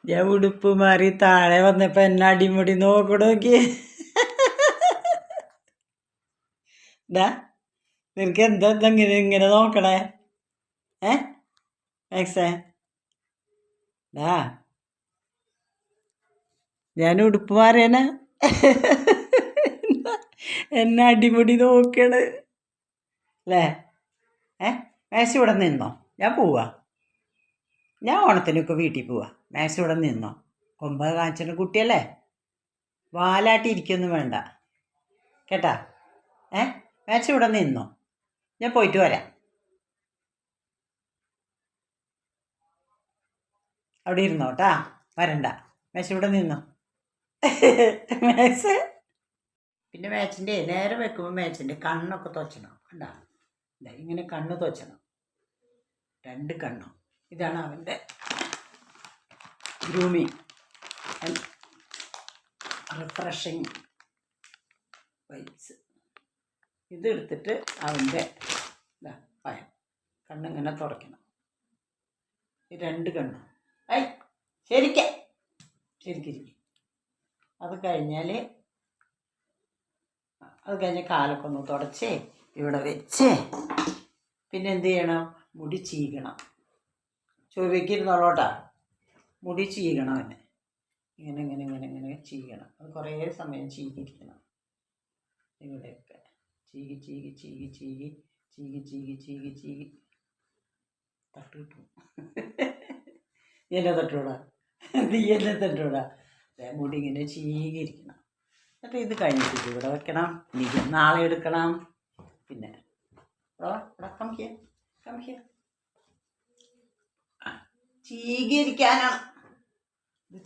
ഞാൻ ഉടുപ്പ് മാറി താഴെ വന്നപ്പോൾ എന്നെ അടിമുടി നോക്കി ഡാ നിനക്ക് എന്താ ഇങ്ങനെ ഇങ്ങനെ നോക്കണേ മാക്സേ ഡാ ഞാൻ ഉടുപ്പ് മാറിയനാ എന്നെ അടിമുടി നോക്കണ് അല്ലേ മാക്സ് ഇവിടെ നിന്നോ ഞാൻ പോവാ ഞാൻ ഓണത്തിനൊക്കെ വീട്ടിൽ പോവാ മാക്സ് ഇവിടെ നിന്നോ കൊമ്പ കാണിച്ചിട്ട് കുട്ടിയല്ലേ വാലാട്ടി ഇരിക്കൊന്നും വേണ്ട കേട്ടാ മാക്സ് ഇവിടെ നിന്നോ ഞാൻ പോയിട്ട് വരാം അവിടെ ഇരുന്നോട്ടാ വരണ്ട മാക്സ് ഇവിടെ നിന്നോ മാക്സ് പിന്നെ മാച്ചിൻ്റെ നേരെ വെക്കുമ്പോൾ മാച്ചിൻ്റെ കണ്ണൊക്കെ തൊച്ചണം കണ്ടാ ഇങ്ങനെ കണ്ണ് തൊച്ചണം 2 കണ്ണും ഇതാണ് അവൻ്റെ ഗ്രൂമിങ് ആൻഡ് റിഫ്രഷിങ് വൈബ്സ് ഇതെടുത്തിട്ട് അവൻ്റെ പയം കണ്ണിങ്ങനെ തുറയ്ക്കണം ഈ 2 കണ്ണും ശരിക്കിരിക്കും അത് കഴിഞ്ഞാൽ കാലൊക്കെ ഒന്ന് തുടച്ചേ ഇവിടെ വെച്ച് പിന്നെ എന്ത് ചെയ്യണം മുടി ചീകണം ചൊവ്വയ്ക്കിരുന്നോളോട്ടാ മുടി ചീകണം തന്നെ ഇങ്ങനെ ചീകണം അത് കുറേ സമയം ചീകിയിരിക്കണം ഇവിടെയൊക്കെ ചീകി തട്ട് കിട്ടും എന്നെ തട്ടൂടാ നീ എന്നെ തട്ടൂടാ മുടി ഇങ്ങനെ ചീകിയിരിക്കണം എന്നിട്ട് ഇത് കഴിഞ്ഞിട്ട് ഇവിടെ വെക്കണം എനിക്ക് നാളെ എടുക്കണം പിന്നെ ചീകിയിരിക്കാനാണ്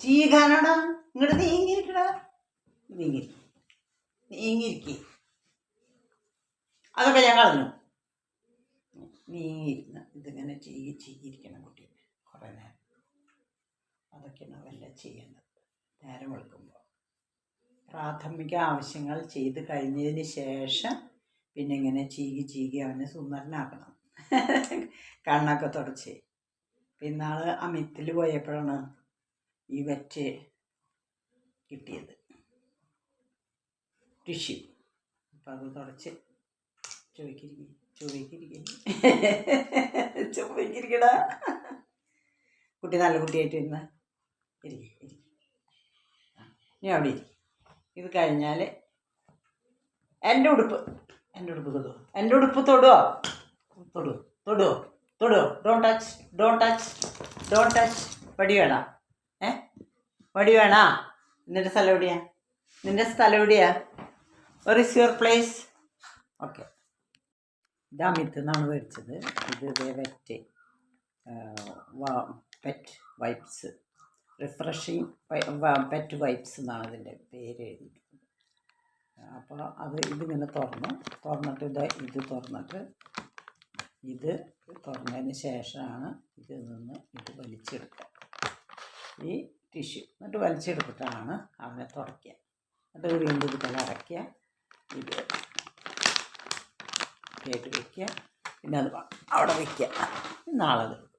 ചീകാനാടാ ഇങ്ങോട്ട് നീങ്ങിയിരിക്കടാ നീങ്ങിയിരിക്കേ അതൊക്കെ ഞാൻ കളഞ്ഞു നീങ്ങിയിരുന്ന ഇതിങ്ങനെ ചീകിയിരിക്കണം കുട്ടി കുറേ നേരം അതൊക്കെയാണ് വല്ല ചെയ്യേണ്ടത് നേരം വെളുക്കുമ്പോൾ പ്രാഥമിക ആവശ്യങ്ങൾ ചെയ്ത് കഴിഞ്ഞതിന് ശേഷം പിന്നെ ഇങ്ങനെ ചീകി അവനെ സുന്ദരനാക്കണം കണ്ണൊക്കെ തുടച്ച് പിന്നാൾ അമിത്തിൽ പോയപ്പോഴാണ് ഈ വെറ്റ് കിട്ടിയത് ടിഷ്യൂ അപ്പം അത് തുടച്ച് ചൊവ്വയ്ക്കിരിക്കടാ കുട്ടി നല്ല കുട്ടിയായിട്ട് ഇരുന്ന് ഇരിക്കും ഇനി അവിടെ ഇരിക്കും ഇത് കഴിഞ്ഞാൽ എൻ്റെ ഉടുപ്പ് തൊടുവോ ഡോണ്ട് ടച്ച് വടി വേണ വടി വേണ നിൻ്റെ സ്ഥലം എവിടെയാ where is your place okay ഇത് അമിത്ത് നിന്നാണ് മേടിച്ചത് ഇത് wet pet wipes refreshing pet wipes എന്നാണ് ഇതിൻ്റെ പേര് എഴുതിയിട്ടുള്ളത് അപ്പോൾ ഇതിങ്ങനെ തുറന്നിട്ട് ഇത് തുറന്നതിന് ശേഷമാണ് ഇതിൽ നിന്ന് ഇത് വലിച്ചെടുക്കുക ഈ ടിഷ്യൂ എന്നിട്ട് വലിച്ചെടുത്തിട്ടാണ് അവനെ തുടയ്ക്കുക എന്നിട്ട് വീണ്ടും ഇതുപോലെ അടയ്ക്കുക ഇത് കേട്ട് വയ്ക്കുക പിന്നെ അത് അവിടെ വയ്ക്കുക നാളെ അതെടുക്കും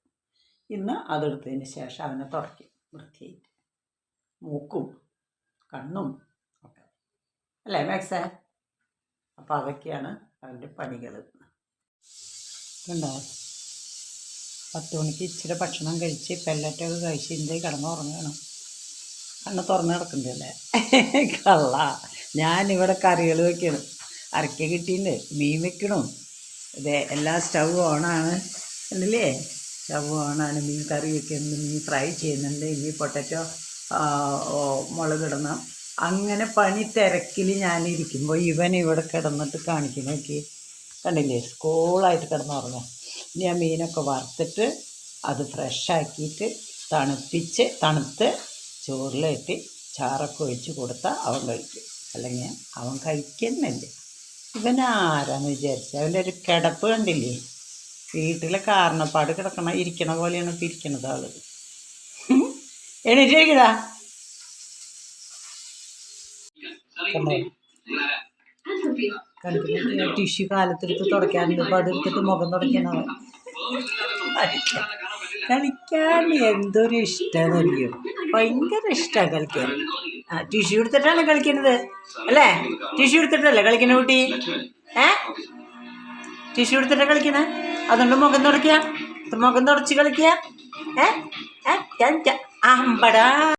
ഇന്ന് അതെടുത്തതിന് ശേഷം അവനെ തുടയ്ക്കും വൃത്തിയായിട്ട് മൂക്കും കണ്ണും ഒക്കെ അല്ലേ മാക്സേ അപ്പോൾ അതൊക്കെയാണ് അവൻ്റെ പണികൾ ഉണ്ടോ 10 മണിക്ക് ഇച്ചിരി ഭക്ഷണം കഴിച്ച് പെല്ലറ്റൊക്കെ കഴിച്ച് ഇന്ത്യയിൽ കിടന്നുറങ്ങണം കണ്ണ് തുറന്ന് കിടക്കുന്നുണ്ടല്ലേ കള്ള ഞാനിവിടെ കറികൾ വയ്ക്കണം അരക്ക കിട്ടിയിട്ടുണ്ട് മീൻ വെക്കണം ഇതേ എല്ലാ സ്റ്റൗ ഓണാണ് ഉണ്ടല്ലേ സ്റ്റൗ ഓണാണ് മീൻ കറി വയ്ക്കുന്നുണ്ട് മീൻ ഫ്രൈ ചെയ്യുന്നുണ്ട് ഇനി പൊട്ടറ്റോ മുളകിടണം അങ്ങനെ പണി തിരക്കിൽ ഞാനിരിക്കുമ്പോൾ ഇവൻ ഇവിടെ കിടന്നിട്ട് കാണിക്കും നോക്കി കണ്ടില്ലേ സ്കൂളായിട്ട് കിടന്നുറങ്ങാം ഇനി ആ മീനൊക്കെ വറുത്തിട്ട് അത് ഫ്രഷാക്കിയിട്ട് തണുത്ത് ചോറിലിട്ട് ചാറൊക്കെ ഒഴിച്ച് കൊടുത്താൽ അവൻ കഴിക്കും അല്ലെങ്കിൽ അവൻ കഴിക്കുന്നില്ല ഇവനാരാന്ന് വിചാരിച്ചു അവൻ്റെ ഒരു കിടപ്പ് കണ്ടില്ലേ വീട്ടിലെ കാരണപ്പാട് ഇരിക്കണ പോലെയാണ് ഇപ്പം ഇരിക്കണത് ആള് എണീറ്റിരിക്കടാ കണ്ടിട്ട് ടിഷ്യൂ കാലത്തെടുത്ത് തുടയ്ക്കാറുണ്ട് ഇപ്പം അതെടുത്തിട്ട് മുഖം തുടയ്ക്കണത് കളിക്കാൻ എന്തൊരു ഇഷ്ടമെന്നറിയോ, ഭയങ്കര ഇഷ്ടമാണ് കളിക്കാൻ. ആ ടിഷ്യൂ എടുത്തിട്ടാണ് കളിക്കുന്നത് അല്ലേ? ടിഷ്യൂ എടുത്തിട്ടല്ലേ കളിക്കുന്ന കുട്ടി? ടിഷ്യൂ എടുത്തിട്ടാണ് കളിക്കണേ. അതുകൊണ്ട് മുഖം തുടയ്ക്കുക, മുഖം തുടച്ച് കളിക്കുക. അമ്പടാ.